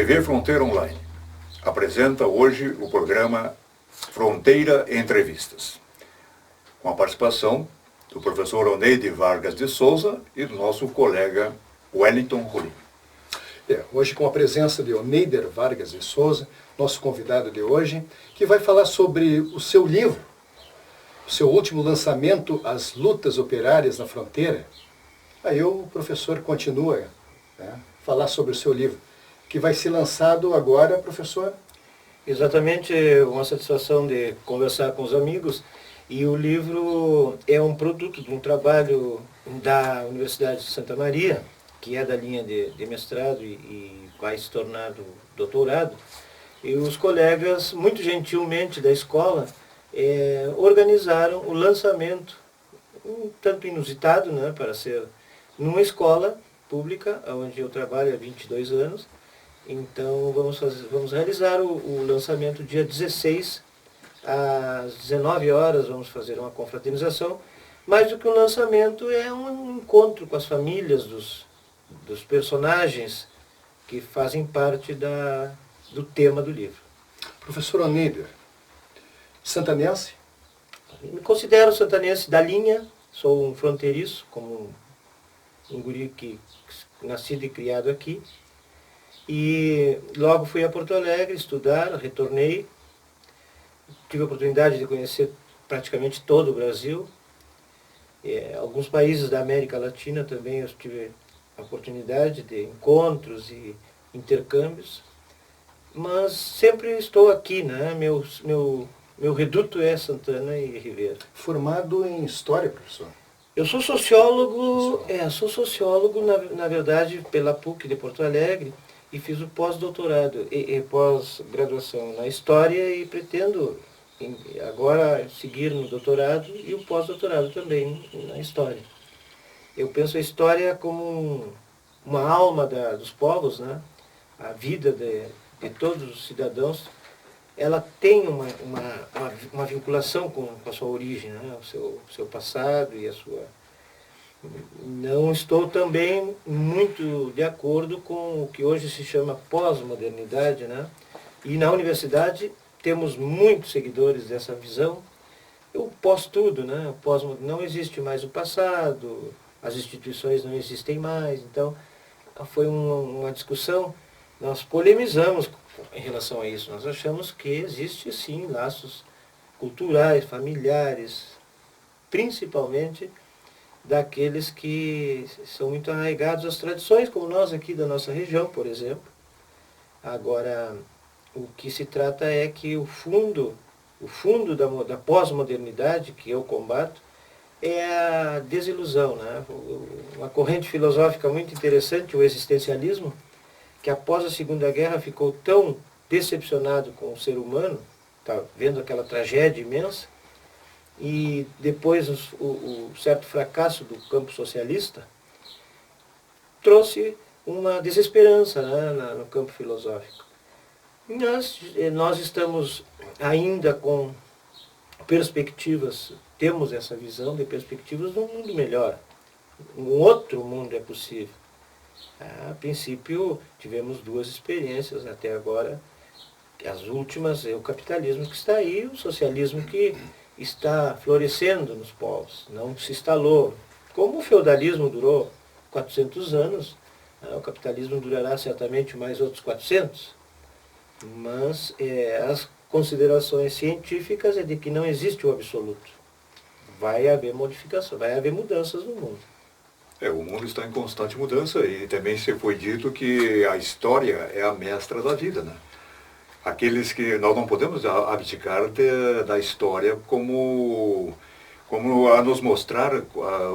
TV Fronteira Online apresenta hoje o programa Fronteira Entrevistas, com a participação do professor Oneide Vargas de Souza e do nosso colega Wellington Rolim. Hoje com a presença de Oneide Vargas de Souza, nosso convidado de hoje, que vai falar sobre o seu livro, o seu último lançamento, As Lutas Operárias na Fronteira. Aí o professor continua a falar sobre o seu livro, que vai ser lançado agora, professor? Exatamente, uma satisfação de conversar com os amigos. E o livro é um produto de um trabalho da Universidade de Santa Maria, que é da linha de mestrado e vai se tornar doutorado. E os colegas, muito gentilmente da escola, organizaram o lançamento, um tanto inusitado, né, para ser numa escola pública, onde eu trabalho há 22 anos. Então vamos realizar o lançamento dia 16, às 19 horas, vamos fazer uma confraternização. Mais do que um lançamento, é um encontro com as famílias dos personagens que fazem parte do tema do livro. Professor Oneide, santanense? Me considero santanense da linha, sou um fronteiriço, como um guri que nascido e criado aqui. E logo fui a Porto Alegre estudar, retornei, tive a oportunidade de conhecer praticamente todo o Brasil. Alguns países da América Latina também eu tive a oportunidade de encontros e intercâmbios. Mas sempre estou aqui, né? Meu reduto é Santana e Ribeira. Formado em História, professor? Eu sou sociólogo, na verdade, pela PUC de Porto Alegre, e fiz o pós-doutorado e pós-graduação na História e pretendo agora seguir no doutorado e o pós-doutorado também na História. Eu penso a História como uma alma dos povos, né? A vida de todos os cidadãos, ela tem uma vinculação com a sua origem, né? o seu passado e a sua... Não estou também muito de acordo com o que hoje se chama pós-modernidade, né? E na universidade temos muitos seguidores dessa visão. O pós-tudo, né? Não existe mais o passado, as instituições não existem mais. Então, foi uma discussão, nós polemizamos em relação a isso. Nós achamos que existe, sim, laços culturais, familiares, principalmente daqueles que são muito arraigados às tradições, como nós aqui da nossa região, por exemplo. Agora, o que se trata é que o fundo da pós-modernidade que eu combato é a desilusão, né? Uma corrente filosófica muito interessante, o existencialismo, que após a Segunda Guerra ficou tão decepcionado com o ser humano, tá vendo aquela tragédia imensa, e depois o certo fracasso do campo socialista trouxe uma desesperança, né, no campo filosófico. Nós estamos ainda com perspectivas, temos essa visão de perspectivas de um mundo melhor. Um outro mundo é possível. A princípio, tivemos duas experiências até agora. As últimas é o capitalismo que está aí, o socialismo que está florescendo nos povos, não se instalou. Como o feudalismo durou 400 anos, o capitalismo durará certamente mais outros 400. Mas as considerações científicas é de que não existe o absoluto. Vai haver modificação, vai haver mudanças no mundo. O mundo está em constante mudança e também se foi dito que a história é a mestra da vida, né? Aqueles que nós não podemos abdicar da história como a nos mostrar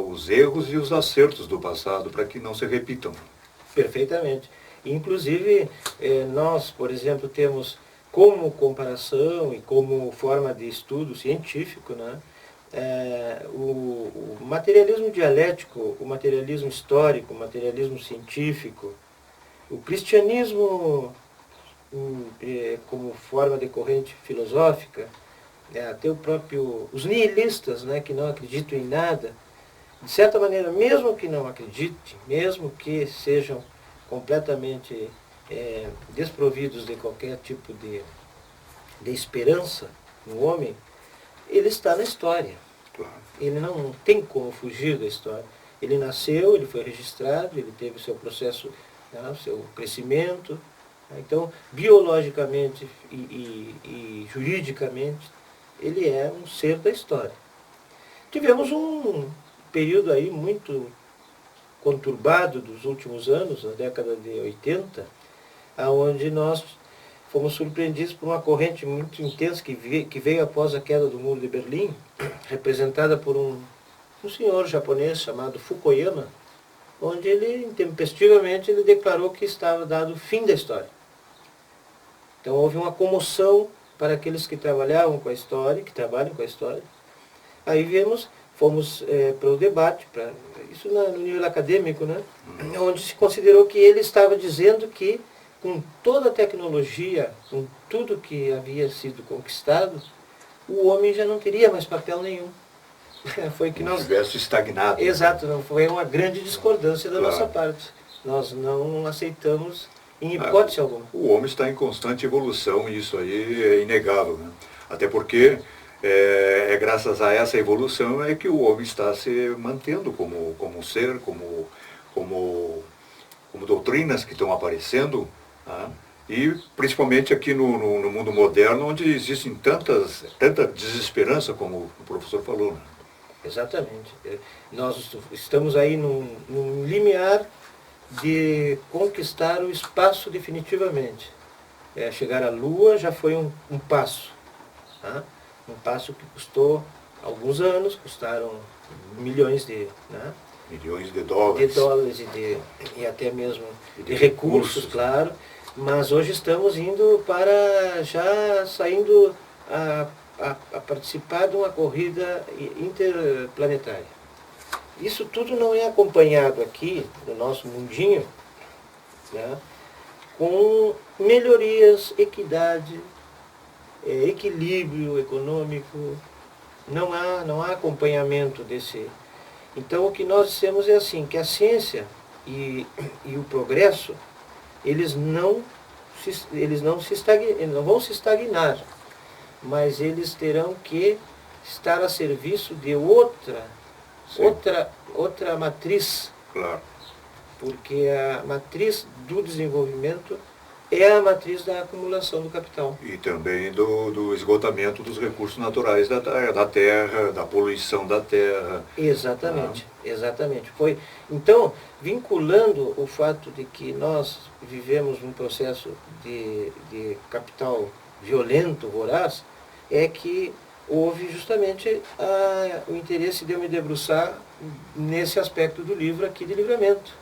os erros e os acertos do passado para que não se repitam. Perfeitamente. Inclusive, nós, por exemplo, temos como comparação e como forma de estudo científico, né, o materialismo dialético, o materialismo histórico, o materialismo científico, o cristianismo como forma de corrente filosófica, até os nihilistas, né, que não acreditam em nada, de certa maneira, mesmo que não acreditem, mesmo que sejam completamente desprovidos de qualquer tipo de esperança no homem, ele está na história. Claro. Ele não tem como fugir da história. Ele nasceu, ele foi registrado, ele teve o seu processo, né, o seu crescimento. Então, biologicamente e juridicamente, ele é um ser da história. Tivemos um período aí muito conturbado dos últimos anos, na década de 80, onde nós fomos surpreendidos por uma corrente muito intensa que veio após a queda do Muro de Berlim, representada por um senhor japonês chamado Fukuyama, onde ele, intempestivamente, ele declarou que estava dado o fim da história. Então houve uma comoção para aqueles que trabalhavam com a história, que trabalham com a história. Aí fomos para o debate, isso no nível acadêmico, né? Onde se considerou que ele estava dizendo que, com toda a tecnologia, com tudo que havia sido conquistado, o homem já não teria mais papel nenhum. Foi que nós tivesse estagnado. Exato, não foi uma grande discordância da nossa parte. Nós não aceitamos em hipótese alguma. O homem está em constante evolução e isso aí é inegável, né? Até porque é graças a essa evolução é que o homem está se mantendo como ser, como doutrinas que estão aparecendo, né? E principalmente aqui no mundo moderno, onde existem tanta desesperança, como o professor falou, né? Exatamente. Nós estamos aí num limiar de conquistar o espaço definitivamente. Chegar à Lua já foi um passo. Tá? Um passo que custou alguns anos, custaram milhões milhões de dólares. De dólares e até mesmo de recursos, claro. Mas hoje estamos indo saindo a participar de uma corrida interplanetária. Isso tudo não é acompanhado aqui, no nosso mundinho, né, com melhorias, equidade, equilíbrio econômico. Não há acompanhamento desse. Então o que nós dissemos é assim, que a ciência e o progresso, eles não vão se estagnar, mas eles terão que estar a serviço de outra matriz. Claro. Porque a matriz do desenvolvimento é a matriz da acumulação do capital. E também do esgotamento dos recursos naturais da terra, da poluição da terra. Exatamente, exatamente. Então, vinculando o fato de que nós vivemos um processo de capital violento, voraz, é que houve justamente o interesse de eu me debruçar nesse aspecto do livro aqui de Livramento.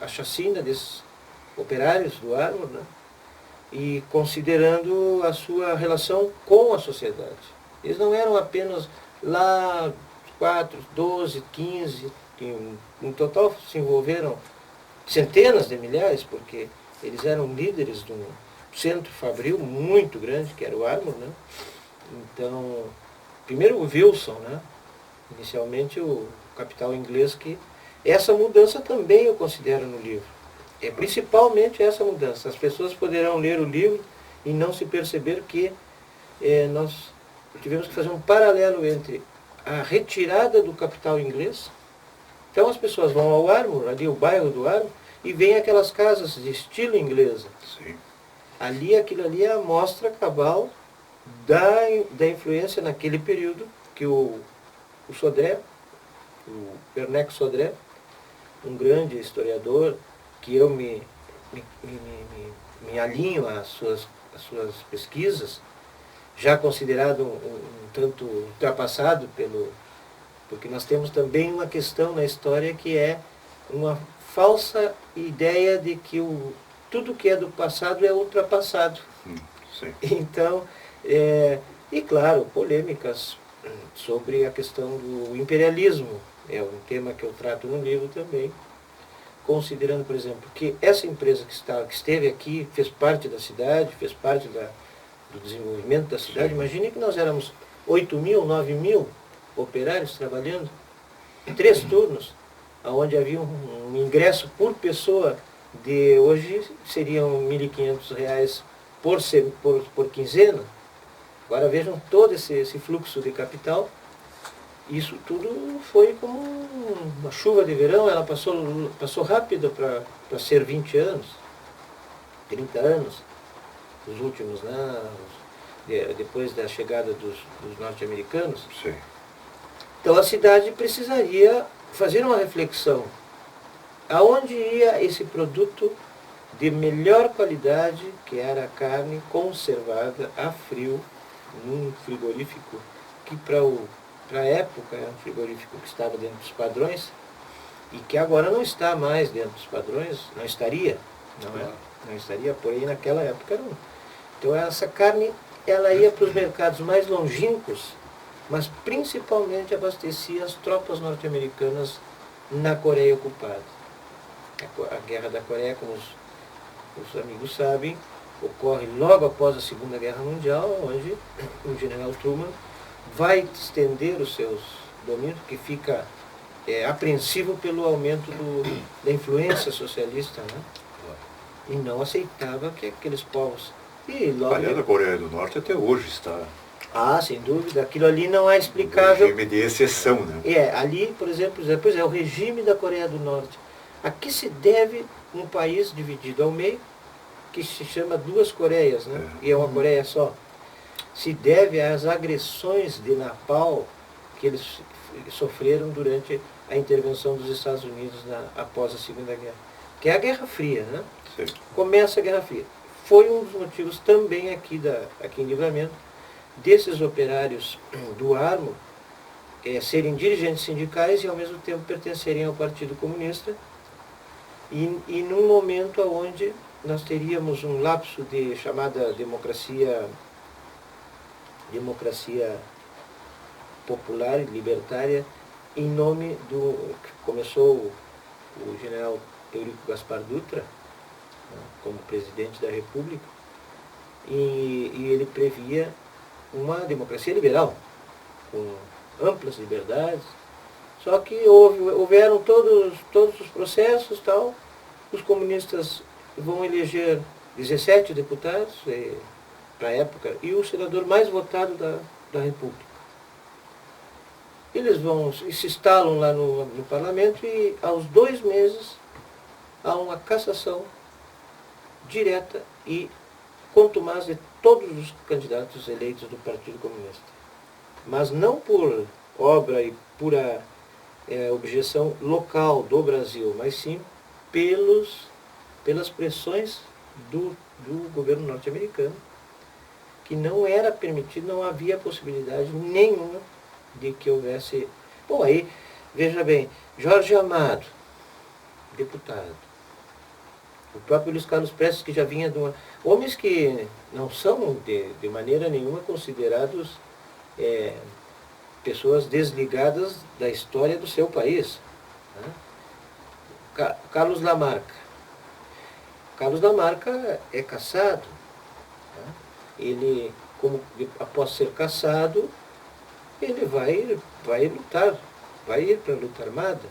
A chacina desses operários do Armor, né? E considerando a sua relação com a sociedade. Eles não eram apenas lá 4, 12, 15, em total se envolveram centenas de milhares, porque eles eram líderes de um centro fabril muito grande, que era o Armor, né? Então, primeiro o Wilson, né? Inicialmente o capital inglês, que essa mudança também eu considero no livro. É principalmente essa mudança. As pessoas poderão ler o livro e não se perceber que nós tivemos que fazer um paralelo entre a retirada do capital inglês. Então as pessoas vão ao Armor, ali o bairro do Armor, e veem aquelas casas de estilo inglesa. Sim. Aquilo ali é a amostra cabal da influência naquele período que o Sodré, o Pernec Sodré, um grande historiador, que eu me alinho às suas pesquisas, já considerado um tanto ultrapassado porque nós temos também uma questão na história que é uma falsa ideia de que tudo que é do passado é ultrapassado. Sim. Então, e claro, polêmicas sobre a questão do imperialismo, é um tema que eu trato no livro também, considerando, por exemplo, que essa empresa que esteve aqui, fez parte da cidade, fez parte do desenvolvimento da cidade. Sim. Imagine que nós éramos 8.000, 9.000 operários trabalhando, em 3 turnos, onde havia um ingresso por pessoa de hoje seriam R$ 1.500 por quinzena. Agora vejam todo esse fluxo de capital. Isso tudo foi como uma chuva de verão, ela passou rápido para ser 20 anos, 30 anos, os últimos, né? Depois da chegada dos norte-americanos. Sim. Então a cidade precisaria fazer uma reflexão. Aonde ia esse produto de melhor qualidade, que era a carne conservada a frio, num frigorífico, que para a época era um frigorífico que estava dentro dos padrões, e que agora não está mais dentro dos padrões, não estaria, não estaria, porém naquela época não. Então essa carne, ela ia para os mercados mais longínquos, mas principalmente abastecia as tropas norte-americanas na Coreia ocupada. A Guerra da Coreia, como os amigos sabem, ocorre logo após a Segunda Guerra Mundial, onde o general Truman vai estender os seus domínios, que fica apreensivo pelo aumento da influência socialista, né? E não aceitava que aqueles povos... Aliás, a Coreia do Norte até hoje está... Ah, sem dúvida. Aquilo ali não é explicável. Regime de exceção, né? Ali, por exemplo, pois é, o regime da Coreia do Norte. A que se deve um país dividido ao meio, que se chama duas Coreias, né? E é uma Coreia só. Se deve às agressões de Napalm que eles sofreram durante a intervenção dos Estados Unidos após a Segunda Guerra. Que é a Guerra Fria, né? Sim. Começa a Guerra Fria. Foi um dos motivos também aqui em Livramento, desses operários do Armo serem dirigentes sindicais e ao mesmo tempo pertencerem ao Partido Comunista, e num momento onde nós teríamos um lapso de chamada democracia popular e libertária, em nome que começou o general Eurico Gaspar Dutra, como presidente da República, e ele previa uma democracia liberal, com amplas liberdades, só que houveram todos os processos, tal. Os comunistas vão eleger 17 deputados para a época, e o senador mais votado da República. Eles se instalam lá no parlamento e aos 2 meses há uma cassação direta e contumaz de todos os candidatos eleitos do Partido Comunista. Mas não por obra e pura objeção local do Brasil, mas sim pelas pressões do governo norte-americano, que não era permitido, não havia possibilidade nenhuma de que houvesse... Bom, aí, veja bem, Jorge Amado, deputado, o próprio Luiz Carlos Prestes, que já vinha de homens que não são de maneira nenhuma considerados pessoas desligadas da história do seu país, né? Carlos Lamarca. Carlos Lamarca é cassado, né? Ele, após ser cassado, ele vai lutar, vai ir para a luta armada,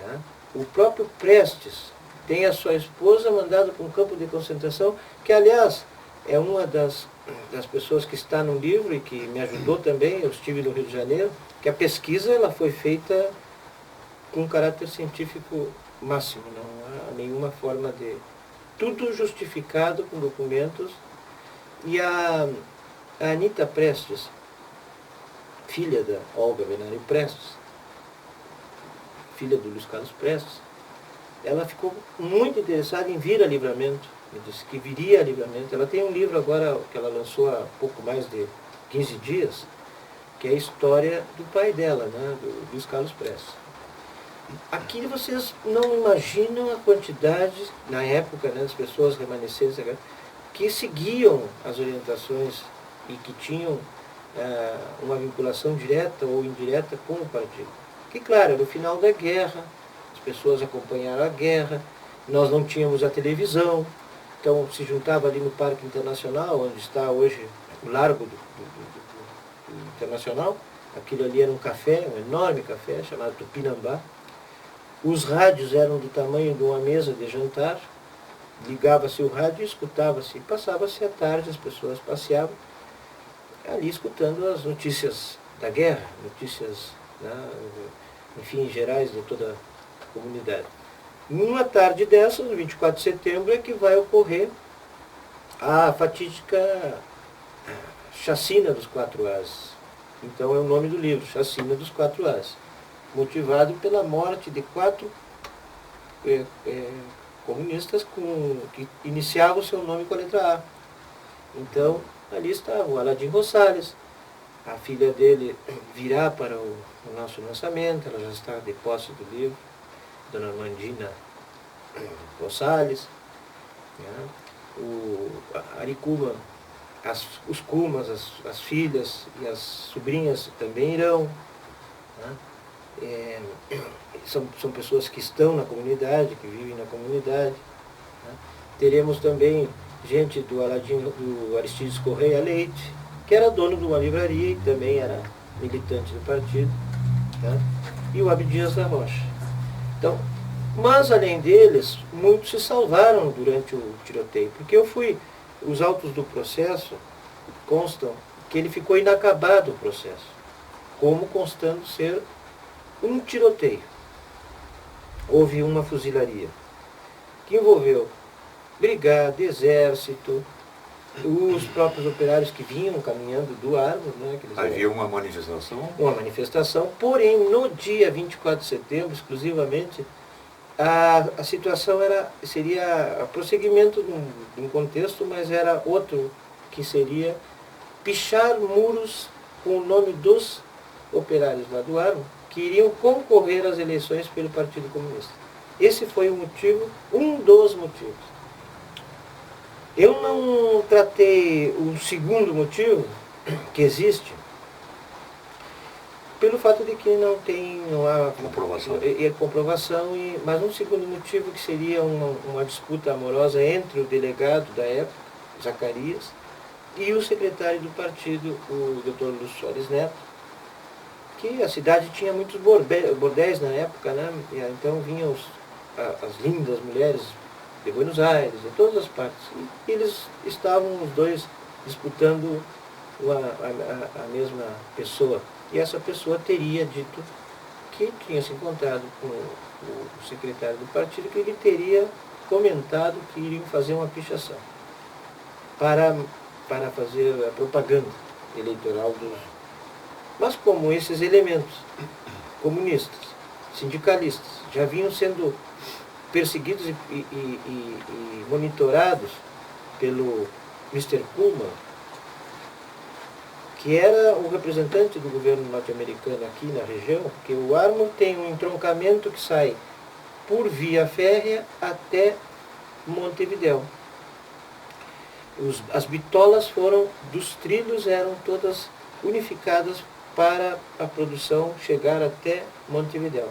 né? O próprio Prestes tem a sua esposa mandada para um campo de concentração, que aliás é uma das pessoas que está no livro e que me ajudou também. Eu estive no Rio de Janeiro, que a pesquisa ela foi feita com caráter científico máximo, não há nenhuma forma de... Tudo justificado com documentos. E a Anita Prestes, filha da Olga Benário Prestes, filha do Luiz Carlos Prestes, ela ficou muito interessada em vir a Livramento. Me disse que viria a Livramento. Ela tem um livro agora que ela lançou há pouco mais de 15 dias, que é a história do pai dela, né, do Luiz Carlos Prestes. Aqui vocês não imaginam a quantidade, na época, né, das pessoas remanescentes que seguiam as orientações e que tinham uma vinculação direta ou indireta com o partido. Que, claro, no final da guerra, as pessoas acompanharam a guerra, nós não tínhamos a televisão, então se juntava ali no Parque Internacional, onde está hoje o Largo do Internacional. Aquilo ali era um café, um enorme café, chamado Tupinambá. Os rádios eram do tamanho de uma mesa de jantar, ligava-se o rádio e escutava-se, passava-se a tarde, as pessoas passeavam ali escutando as notícias da guerra, notícias, né, enfim, gerais de toda a comunidade. Numa tarde dessas, no 24 de setembro, é que vai ocorrer a fatídica Chacina dos Quatro As. Então é o nome do livro, Chacina dos Quatro As, motivado pela morte de 4 comunistas que iniciavam o seu nome com a letra A. Então, ali estava o Aladim Rosales, a filha dele virá para o nosso lançamento, ela já está de posse do livro, Dona Armandina Rosales, né? O Aricuma, os Cumas, as filhas e as sobrinhas também irão. Né? São pessoas que estão na comunidade, que vivem na comunidade. Né? Teremos também gente do Aristides Correia Leite, que era dono de uma livraria e também era militante do partido, né? E o Abdias da Rocha. Então, mas além deles, muitos se salvaram durante o tiroteio, porque os autos do processo constam que ele ficou inacabado o processo, como constando ser um tiroteio. Houve uma fuzilaria, que envolveu brigada, exército, os próprios operários que vinham caminhando do Armor. Né, havia uma manifestação? Uma manifestação, porém, no dia 24 de setembro, exclusivamente, a situação seria prosseguimento de um contexto, mas era outro, que seria pichar muros com o nome dos operários lá do Armor, que iriam concorrer às eleições pelo Partido Comunista. Esse foi o motivo, um dos motivos. Eu não tratei o segundo motivo, que existe, pelo fato de que não há comprovação, mas um segundo motivo que seria uma disputa amorosa entre o delegado da época, Zacarias, e o secretário do partido, o Dr. Lúcio Soares Neto, que a cidade tinha muitos bordéis na época, né? E então vinham as lindas mulheres de Buenos Aires, de todas as partes. E eles estavam os dois disputando a mesma pessoa. E essa pessoa teria dito que tinha se encontrado com o secretário do partido, que ele teria comentado que iriam fazer uma pichação para fazer a propaganda eleitoral dos... Mas como esses elementos comunistas, sindicalistas, já vinham sendo perseguidos e monitorados pelo Mr. Pullman, que era o representante do governo norte-americano aqui na região, que o Armor tem um entroncamento que sai por via férrea até Montevidéu. As bitolas dos trilhos eram todas unificadas para a produção chegar até Montevidéu.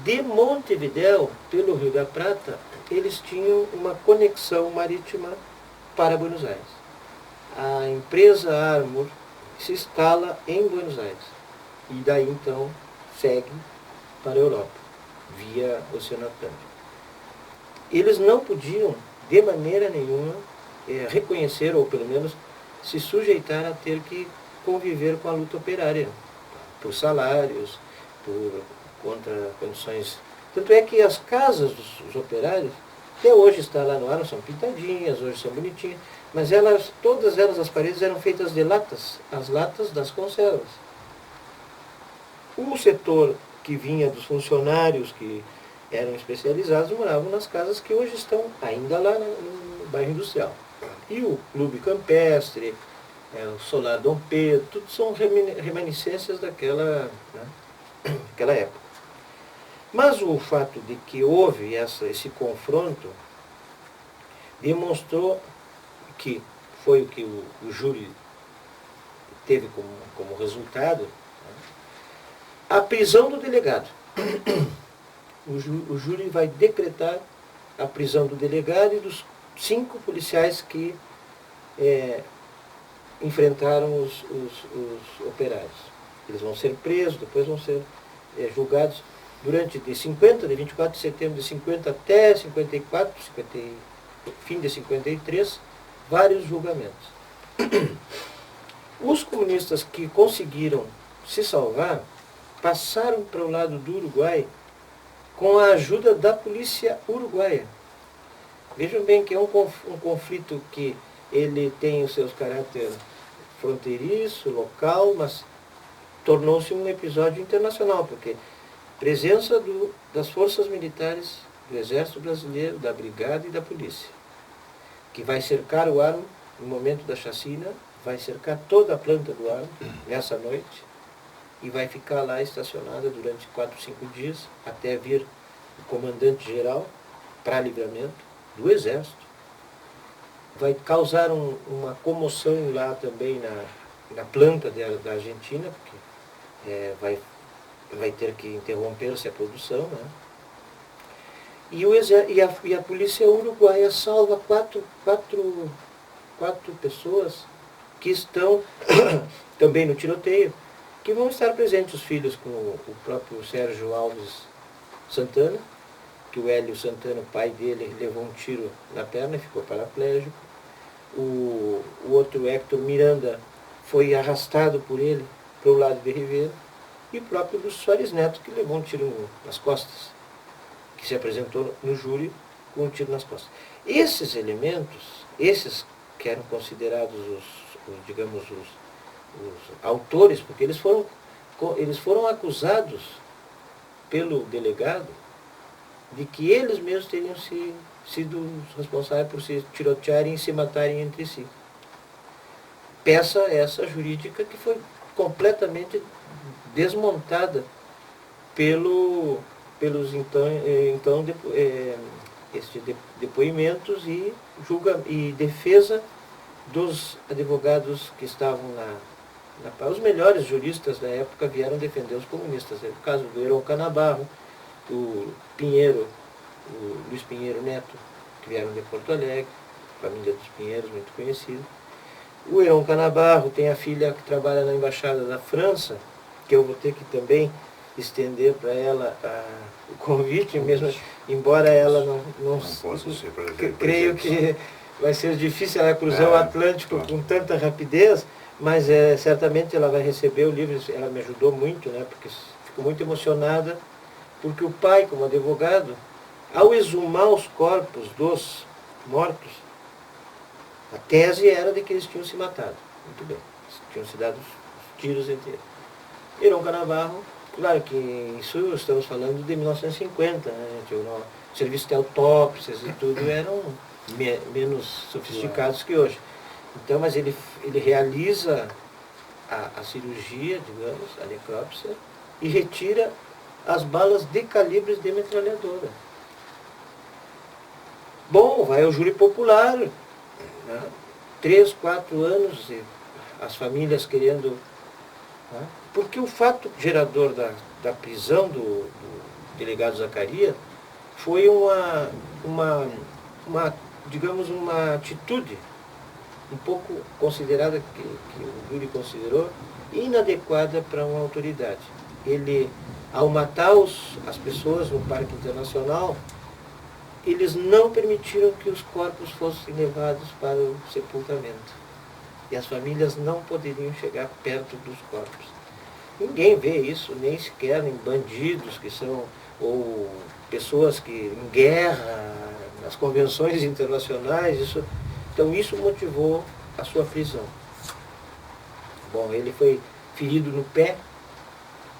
De Montevidéu, pelo Rio da Prata, eles tinham uma conexão marítima para Buenos Aires. A empresa Armor se instala em Buenos Aires e daí então segue para a Europa, via Oceano Atlântico. Eles não podiam, de maneira nenhuma, reconhecer, ou pelo menos se sujeitar a ter que conviver com a luta operária, por salários, contra condições. Tanto é que as casas dos operários, até hoje está lá no ar, são pintadinhas, hoje são bonitinhas, mas todas elas, as paredes eram feitas de latas, as latas das conservas. O setor que vinha dos funcionários que eram especializados moravam nas casas que hoje estão ainda lá no bairro industrial. E o Clube Campestre, o Solar Dom Pedro, tudo são reminiscências daquela época. Mas o fato de que houve esse confronto demonstrou que foi o que o júri teve como resultado, né, a prisão do delegado. O júri vai decretar a prisão do delegado e dos 5 policiais que enfrentaram os operários. Eles vão ser presos, depois vão ser julgados. durante de 50, de 24 de setembro de 50 até 54, fim de 53, vários julgamentos. Os comunistas que conseguiram se salvar passaram para o lado do Uruguai com a ajuda da polícia uruguaia. Vejam bem que é um conflito que ele tem os seus caráter fronteiriço, local, mas tornou-se um episódio internacional, porque presença das forças militares, do Exército Brasileiro, da Brigada e da Polícia, que vai cercar o Armo no momento da chacina, vai cercar toda a planta do Armo nessa noite e vai ficar lá estacionada durante 4, 5 dias, até vir o comandante-geral para livramento do Exército. Vai causar uma comoção lá também na planta da Argentina, porque vai ter que interromper-se a produção, né? E a polícia uruguaia salva quatro pessoas que estão também no tiroteio, que vão estar presentes, os filhos com o próprio Sérgio Alves Santana, que o Hélio Santana, o pai dele, levou um tiro na perna e ficou paraplégico. O outro, Héctor Miranda, foi arrastado por ele para o lado de Rivera, e o próprio Lúcio Soares Neto, que levou um tiro nas costas, que se apresentou no júri com um tiro nas costas. Esses elementos, esses que eram considerados os autores, porque eles foram acusados pelo delegado de que eles mesmos teriam sido responsáveis por se tirotearem e se matarem entre si. Peça essa jurídica que foi completamente desmontada pelos depoimentos e defesa dos advogados que estavam os melhores juristas da época vieram defender os comunistas. O caso do Heron Canabarro, o Luiz Pinheiro Neto, que vieram de Porto Alegre, família dos Pinheiros, muito conhecida. O Heron Canabarro tem a filha que trabalha na Embaixada da França, que eu vou ter que também estender para ela o convite, mesmo embora ela não possa ser creio que vai ser difícil ela cruzar o Atlântico com tanta rapidez, mas certamente ela vai receber o livro. Ela me ajudou muito, né, porque fico muito emocionada, porque o pai, como advogado, ao exumar os corpos dos mortos, a tese era de que eles tinham se matado. Muito bem, tinham se dado os tiros entre eles. Heron Canabarro, claro que isso estamos falando de 1950, né? O serviço de autópsias e tudo eram menos sofisticados que hoje. Então, mas ele realiza a cirurgia, digamos, a necrópsia, e retira as balas de calibres de metralhadora. Bom, vai ao júri popular, né? 3, 4 anos, e as famílias querendo... Né? Porque o fato gerador da prisão do delegado Zacarias foi digamos, uma atitude um pouco considerada, que o júri considerou, inadequada para uma autoridade. Ele, ao matar as pessoas no Parque Internacional, eles não permitiram que os corpos fossem levados para o sepultamento. E as famílias não poderiam chegar perto dos corpos. Ninguém vê isso, nem sequer em bandidos que são, ou pessoas que em guerra, nas convenções internacionais. Então isso motivou a sua prisão. Bom, ele foi ferido no pé,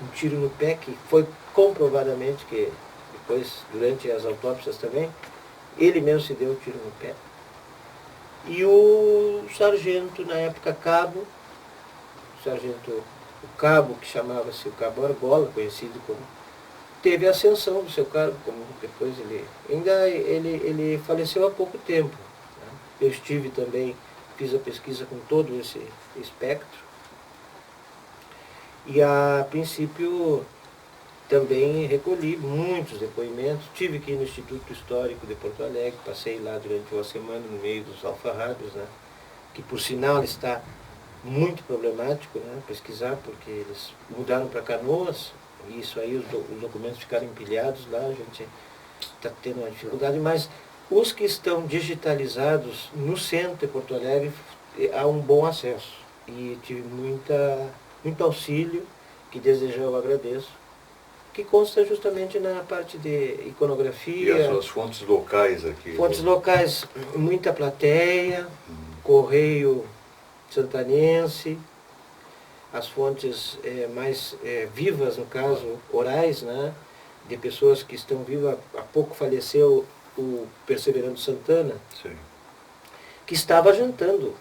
um tiro no pé, que foi comprovadamente, que depois, durante as autópsias também, ele mesmo se deu um tiro no pé. E o sargento, na época cabo, o cabo que chamava-se o Cabo Argola, conhecido como, teve a ascensão do seu cargo, como depois ele faleceu há pouco tempo. Né? Eu estive também, fiz a pesquisa com todo esse espectro, e a princípio também recolhi muitos depoimentos. Tive que ir no Instituto Histórico de Porto Alegre, passei lá durante uma semana no meio dos alfarrábios, né? Que por sinal está muito problemático, né? Pesquisar, porque eles mudaram para Canoas, isso aí os documentos ficaram empilhados lá, a gente está tendo uma dificuldade, mas os que estão digitalizados no centro de Porto Alegre, há um bom acesso. E tive muito auxílio, que desde já eu agradeço, que consta justamente na parte de E iconografia. as suas fontes locais aqui? Fontes locais, muita plateia, Correio Santanense, as fontes mais vivas, no caso, orais, né, de pessoas que estão vivas. Há pouco faleceu o Perseverando Santana, Sim. que estava jantando,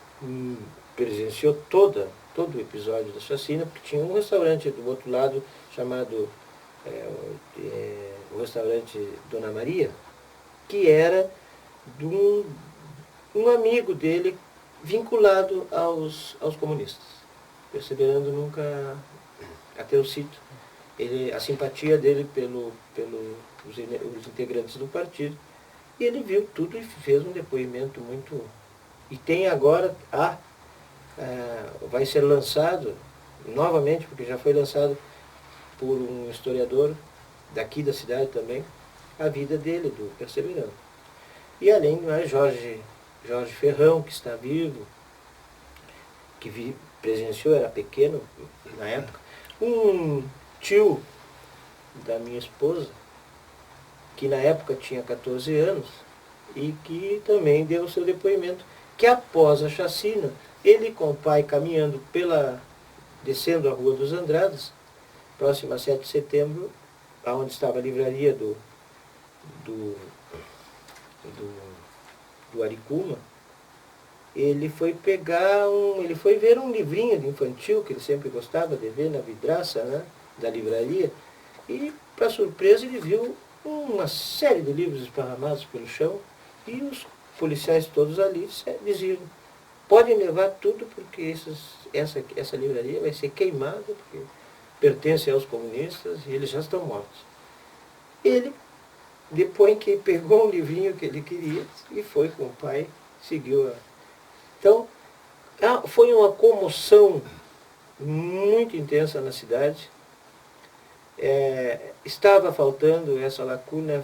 presenciou todo o episódio da chacina, porque tinha um restaurante do outro lado chamado o restaurante Dona Maria, que era de um amigo dele vinculado aos comunistas. Perseverando nunca até o sítio. A simpatia dele pelos integrantes do partido. E ele viu tudo e fez um depoimento muito... E tem agora, vai ser lançado novamente, porque já foi lançado por um historiador daqui da cidade também, a vida dele, do Perseverando. E além de mais, Jorge Ferrão, que está vivo, que presenciou, era pequeno na época, um tio da minha esposa, que na época tinha 14 anos, e que também deu o seu depoimento, que após a chacina, ele com o pai caminhando descendo a Rua dos Andradas, próxima a 7 de setembro, onde estava a livraria do Aricuma, ele foi ver um livrinho de infantil, que ele sempre gostava de ver na vidraça, né, da livraria, e, para surpresa, ele viu uma série de livros esparramados pelo chão, e os policiais todos ali diziam: podem levar tudo, porque essa livraria vai ser queimada, porque pertence aos comunistas e eles já estão mortos. Ele, depois que pegou um livrinho que ele queria e foi com o pai, seguiu a... Então, foi uma comoção muito intensa na cidade. Estava faltando essa lacuna,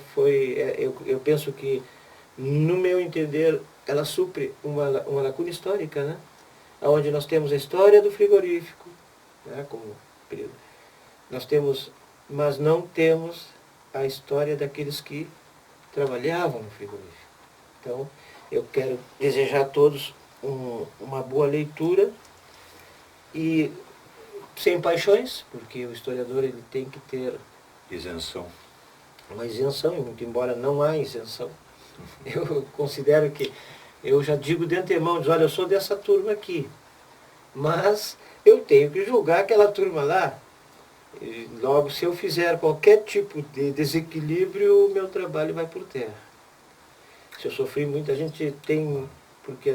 eu penso que, no meu entender, ela supre uma lacuna histórica, né? Onde nós temos a história do frigorífico, né, como período. Nós temos, mas não temos a história daqueles que trabalhavam no frigorífico. Então, eu quero desejar a todos uma boa leitura e sem paixões, porque o historiador ele tem que ter Isenção. uma isenção, e muito embora não há isenção. Eu considero que, eu já digo de antemão, olha, eu sou dessa turma aqui, mas eu tenho que julgar aquela turma lá. E logo, se eu fizer qualquer tipo de desequilíbrio, o meu trabalho vai por terra. Se eu sofri muito, a gente tem, porque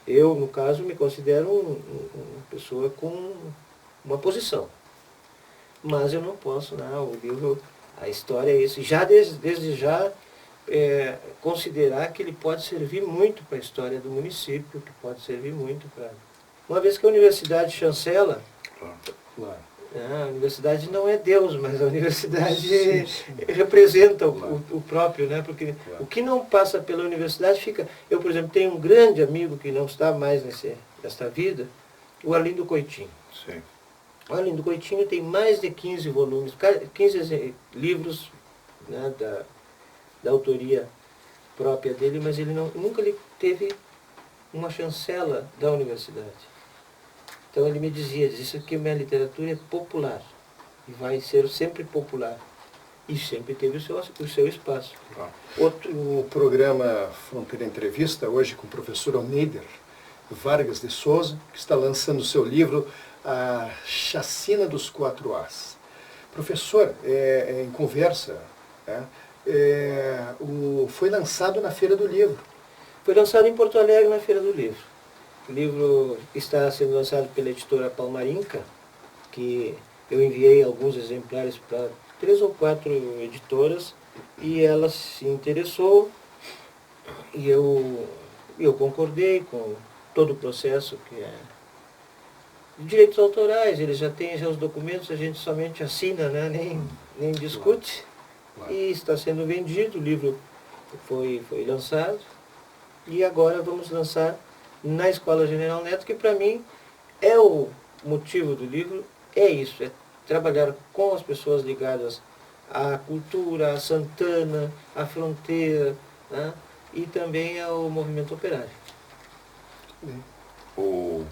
eu, no caso, me considero uma pessoa com uma posição. Mas eu não posso, não, o livro, a história é isso. Já desde já, considerar que ele pode servir muito para a história do município, que pode servir muito para... Uma vez que a universidade chancela, Claro. a universidade não é Deus, mas a universidade representa o próprio, né? Porque o que não passa pela universidade fica... Eu, por exemplo, tenho um grande amigo que não está mais nesta vida, o Arlindo Coitinho. Sim. O Arlindo Coitinho tem mais de 15 volumes, 15 livros, né, da autoria própria dele, mas ele nunca teve uma chancela da universidade. Então ele me dizia, isso aqui, minha literatura é popular, e vai ser sempre popular. E sempre teve o seu espaço. O programa Fronteira Entrevista, hoje com o professor Oneider Vargas de Souza, que está lançando o seu livro A Chacina dos 4As. Professor, em conversa, foi lançado na Feira do Livro. Foi lançado em Porto Alegre na Feira do Livro. O livro está sendo lançado pela editora Palmarinca, que eu enviei alguns exemplares para 3 ou 4 editoras, e ela se interessou, e eu concordei com todo o processo direitos autorais, eles já têm já os documentos, a gente somente assina, né? nem discute. Claro. E está sendo vendido, o livro foi lançado. E agora vamos lançar na Escola General Neto, que para mim é o motivo do livro, é isso, é trabalhar com as pessoas ligadas à cultura, à Santana, à fronteira, né? E também ao movimento operário. O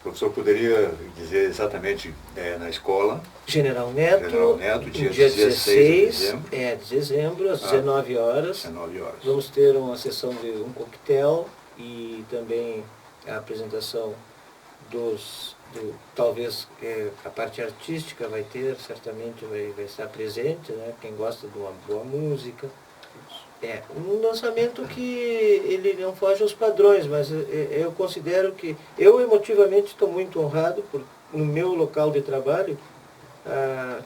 professor poderia dizer exatamente na escola? General Neto, dia dia 16 de dezembro, às 19 horas. 19 horas. Vamos ter uma sessão de um coquetel e também a apresentação talvez a parte artística vai ter, certamente vai estar presente, né? Quem gosta de uma boa música. É um lançamento que ele não foge aos padrões, mas eu considero que eu emotivamente estou muito honrado por, no meu local de trabalho,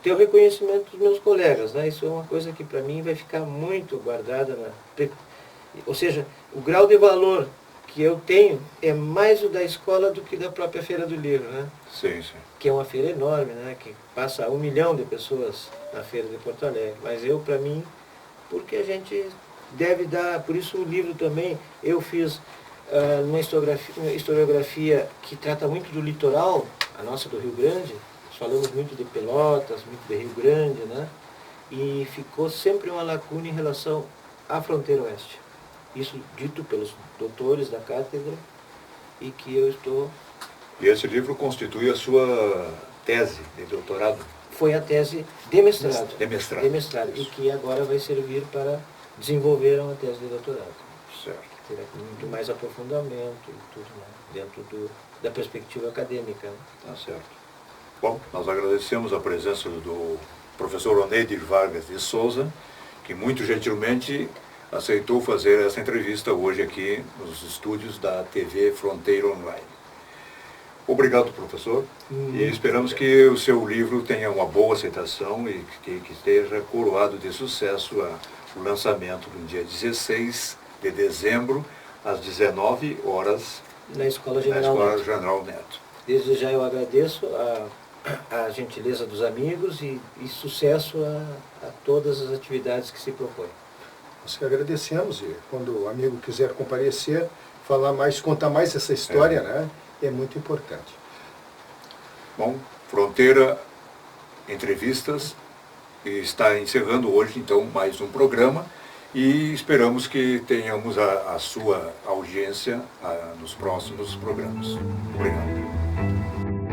ter o reconhecimento dos meus colegas, né? Isso é uma coisa que para mim vai ficar muito guardada, ou seja, o grau de valor que eu tenho é mais o da escola do que da própria Feira do Livro, né? Sim, sim. Que é uma feira enorme, né? Que passa 1 milhão de pessoas na Feira de Porto Alegre. Mas para mim, porque a gente deve dar, por isso o livro também, eu fiz uma historiografia que trata muito do litoral, a nossa do Rio Grande, nós falamos muito de Pelotas, muito de Rio Grande, né? E ficou sempre uma lacuna em relação à fronteira oeste. Isso dito pelos doutores da cátedra e que eu estou... E esse livro constitui a sua tese de doutorado? Foi a tese de mestrado. De mestrado. De mestrado. E que agora vai servir para desenvolver uma tese de doutorado. Certo. Terá muito mais aprofundamento e tudo, né? Dentro da perspectiva acadêmica. Né? Tá certo. Bom, nós agradecemos a presença do professor Oneidir Vargas de Souza, que muito gentilmente aceitou fazer essa entrevista hoje aqui nos estúdios da TV Fronteira Online. Obrigado, professor, e esperamos que o seu livro tenha uma boa aceitação e que esteja coroado de sucesso o lançamento no dia 16 de dezembro, às 19 horas, na Escola General Neto. Desde já eu agradeço a gentileza dos amigos e sucesso a todas as atividades que se propõem. Nós que agradecemos, e quando o amigo quiser comparecer, falar mais, contar mais essa história, né? É muito importante. Bom, Fronteira Entrevistas está encerrando hoje, então, mais um programa e esperamos que tenhamos a sua audiência nos próximos programas. Obrigado.